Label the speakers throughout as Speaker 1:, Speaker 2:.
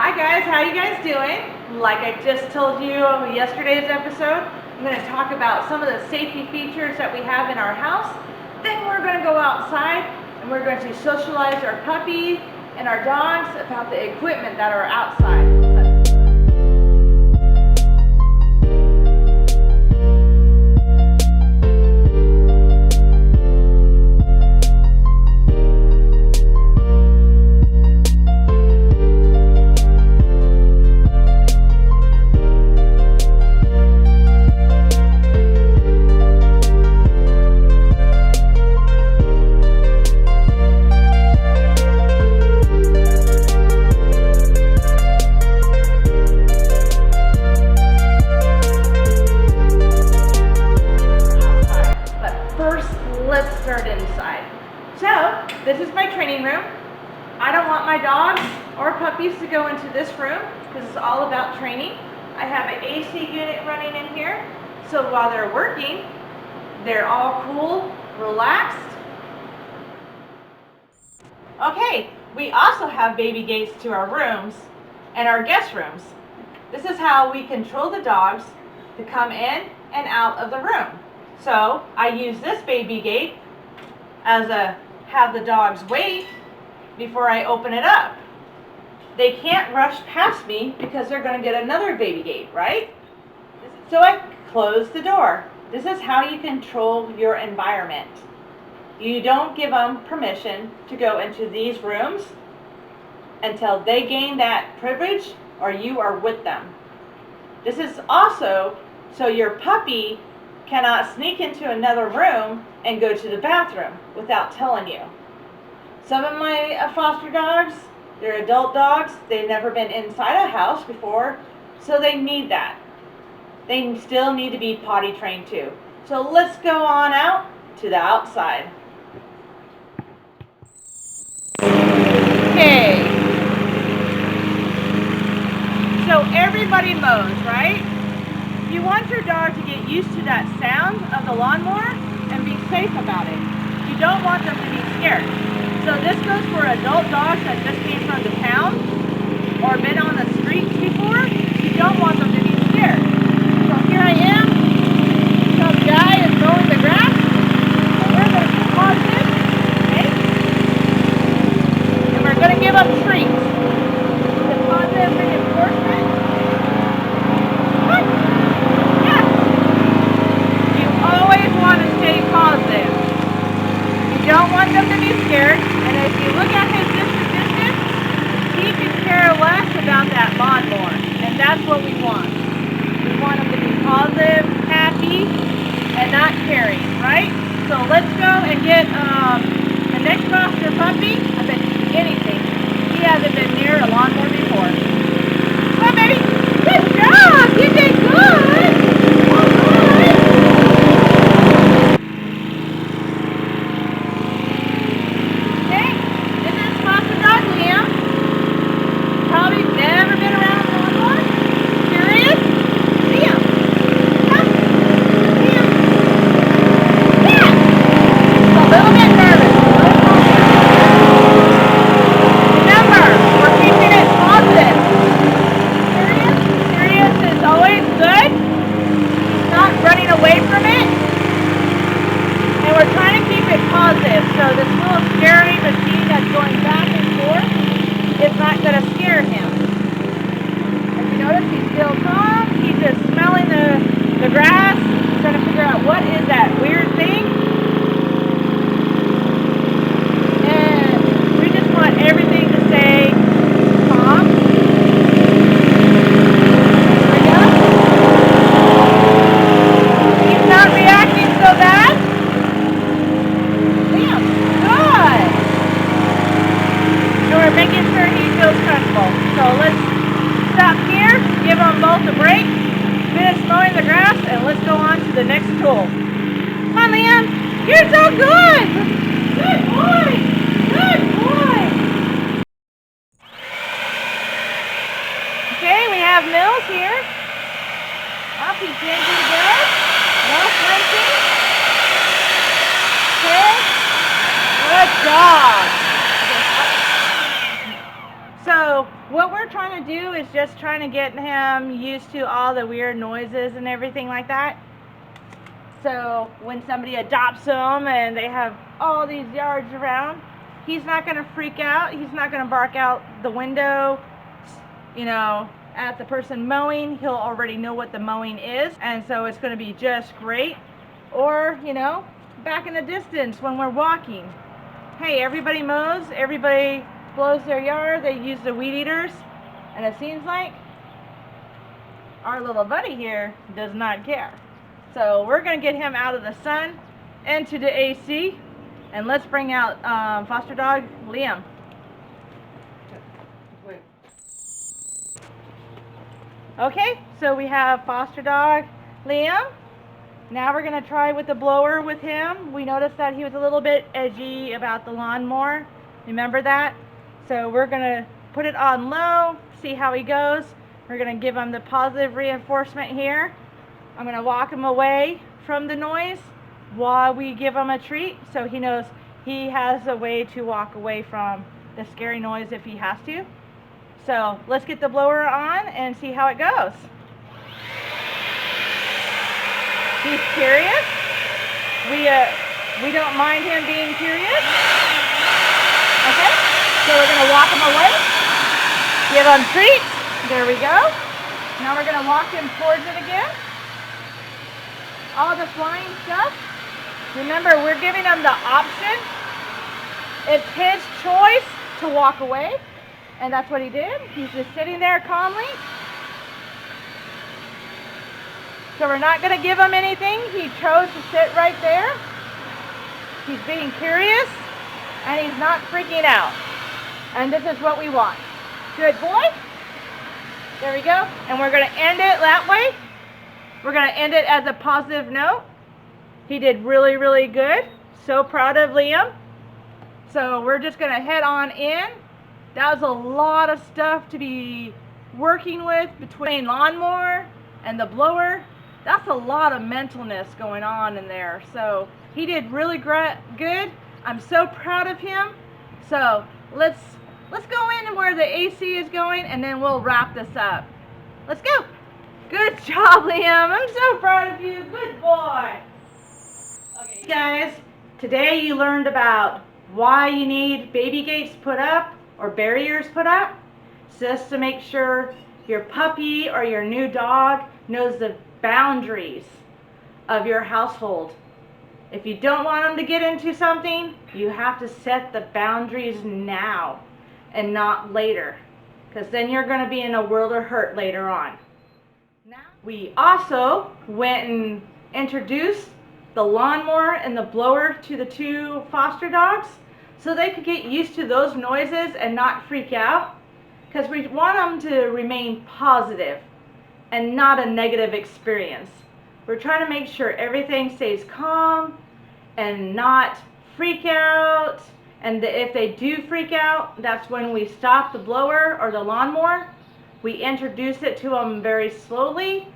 Speaker 1: Hi guys, how you guys doing? Like I just told you on yesterday's episode, I'm going to talk about some of the safety features that we have in our house. Then we're going to go outside and we're going to socialize our puppy and our dogs about the equipment that are outside. Let's start inside. So, this is my training room. I don't want my dogs or puppies to go into this room because it's all about training. I have an AC unit running in here, so while they're working, they're all cool, relaxed. Okay, we also have baby gates to our rooms and our guest rooms. This is how we control the dogs to come in and out of the room. So I use this baby gate as have the dogs wait before I open it up. They can't rush past me because they're going to get another baby gate, right? So I close the door. This is how you control your environment. You don't give them permission to go into these rooms until they gain that privilege or you are with them. This is also so your puppy cannot sneak into another room and go to the bathroom without telling you. Some of my foster dogs, they're adult dogs, they've never been inside a house before, so they need that. They still need to be potty trained too. So let's go on out to the outside. Okay. So everybody mows, right? You want your dog to get used to that sound of the lawnmower and be safe about it. You don't want them to be scared. So this goes for adult dogs that just came from the town or been on the streets before. You don't want them to be scared. So here I am. Some guy is mowing the grass. And we're going to pause this, okay? And we're going to give them treats. The positive reinforcement. Positive. You don't want them to be scared, and if you look at his disposition, he can care less about that lawnmower, and that's what we want. We want him to be positive, happy, and not caring, right? So let's go and get the next foster puppy. I bet anything. He hasn't been near a lawnmower before. Come on, baby. Good job. You did good. So this little scary machine that's going back and forth is not going to scare him. As you notice, he's still calm. He's just smelling the grass, trying to figure out what is that weird thing. And we just want everything to stay calm. There we go. He's not reacting so bad. We're making sure he feels comfortable. So let's stop here, give them both a break, finish mowing the grass, and let's go on to the next tool. Come on, Liam. You're so good. Good boy. Good boy. Okay, we have Mills here. Off he's ready to go. No flinching. Okay. Good job. So what we're trying to do is just trying to get him used to all the weird noises and everything like that. So when somebody adopts him and they have all these yards around, he's not going to freak out. He's not going to bark out the window, at the person mowing. He'll already know what the mowing is, and so it's going to be just great. Or, back in the distance when we're walking. Hey, everybody mows, everybody blows their yard, they use the weed eaters, and it seems like our little buddy here does not care. So we're going to get him out of the sun into the AC, and let's bring out foster dog Liam. Okay, so we have foster dog Liam. Now we're going to try with the blower with him. We noticed that he was a little bit edgy about the lawnmower. Remember that? So we're going to put it on low, see how he goes. We're going to give him the positive reinforcement here. I'm going to walk him away from the noise while we give him a treat, so he knows he has a way to walk away from the scary noise if he has to. So let's get the blower on and see how it goes. He's curious. We don't mind him being curious. Okay, so we're going to walk him away. Give him treats. There we go. Now we're going to walk him towards it again. All the flying stuff. Remember, we're giving him the option. It's his choice to walk away, and that's what he did. He's just sitting there calmly. So we're not going to give him anything. He chose to sit right there. He's being curious, and he's not freaking out. And this is what we want. Good boy. There we go. And we're going to end it that way. We're going to end it as a positive note. He did really, really good. So proud of Liam. So we're just going to head on in. That was a lot of stuff to be working with between lawnmower and the blower. That's a lot of mentalness going on in there. So he did really good. I'm so proud of him. So let's go in where the AC is going, and then we'll wrap this up. Let's go. Good job, Liam. I'm so proud of you. Good boy. Okay, guys, today you learned about why you need baby gates put up or barriers put up, just to make sure your puppy or your new dog knows the boundaries of your household. If you don't want them to get into something, you have to set the boundaries now and not later, because then you're going to be in a world of hurt later on. Now, we also went and introduced the lawnmower and the blower to the two foster dogs so they could get used to those noises and not freak out, because we want them to remain positive and not a negative experience. We're trying to make sure everything stays calm and not freak out. And if they do freak out, that's when we stop the blower or the lawnmower. We introduce it to them very slowly.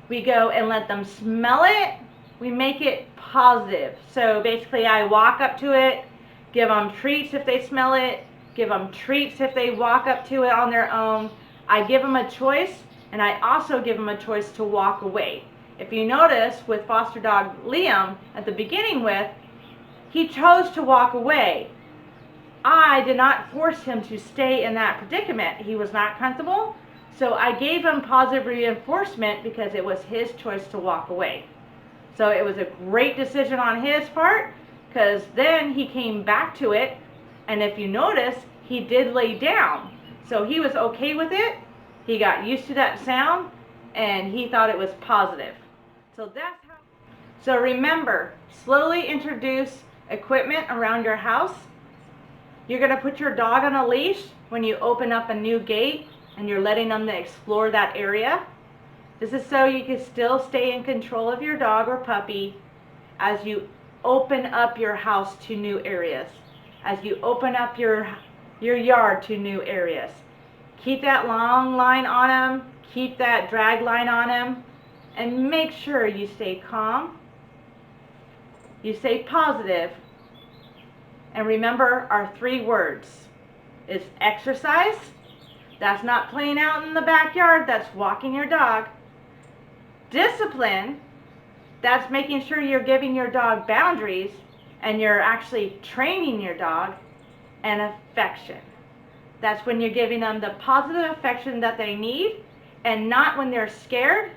Speaker 1: We go and let them smell it. We make it positive. So basically I walk up to it, give them treats if they smell it, give them treats if they walk up to it on their own. I give them a choice, and I also give them a choice to walk away. If you notice with foster dog Liam at the beginning he chose to walk away. I did not force him to stay in that predicament. He was not comfortable, so I gave him positive reinforcement because it was his choice to walk away. So it was a great decision on his part, because then he came back to it, and if you notice, he did lay down. So he was okay with it. He got used to that sound, and he thought it was positive. So that's how. So remember, slowly introduce equipment around your house. You're going to put your dog on a leash when you open up a new gate and you're letting them explore that area. This is so you can still stay in control of your dog or puppy as you open up your house to new areas, as you open up your yard to new areas. Keep that long line on them, keep that drag line on them, and make sure you stay calm, you stay positive, and remember our 3 words is exercise, That's not playing out in the backyard, that's walking your dog. Discipline, that's making sure you're giving your dog boundaries and you're actually training your dog. And affection, that's when you're giving them the positive affection that they need, and not when they're scared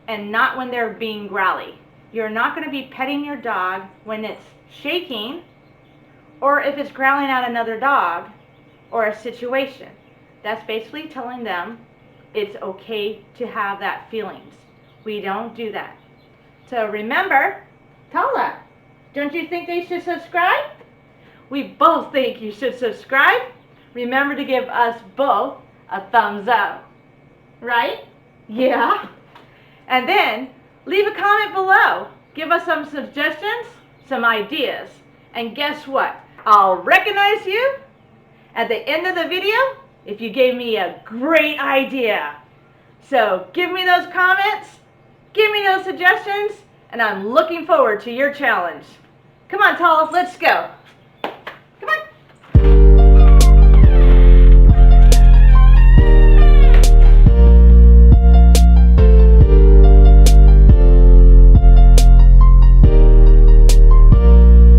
Speaker 1: and not when they're being growly. You're not going to be petting your dog when it's shaking or if it's growling at another dog or a situation. That's basically telling them it's okay to have that feelings. We don't do that. So remember, Tala, don't you think they should subscribe? We both think you should subscribe. Remember to give us both a thumbs up. Right? Yeah. And then leave a comment below. Give us some suggestions, some ideas. And guess what? I'll recognize you at the end of the video if you gave me a great idea. So give me those comments, give me those suggestions, and I'm looking forward to your challenge. Come on, Tala, let's go.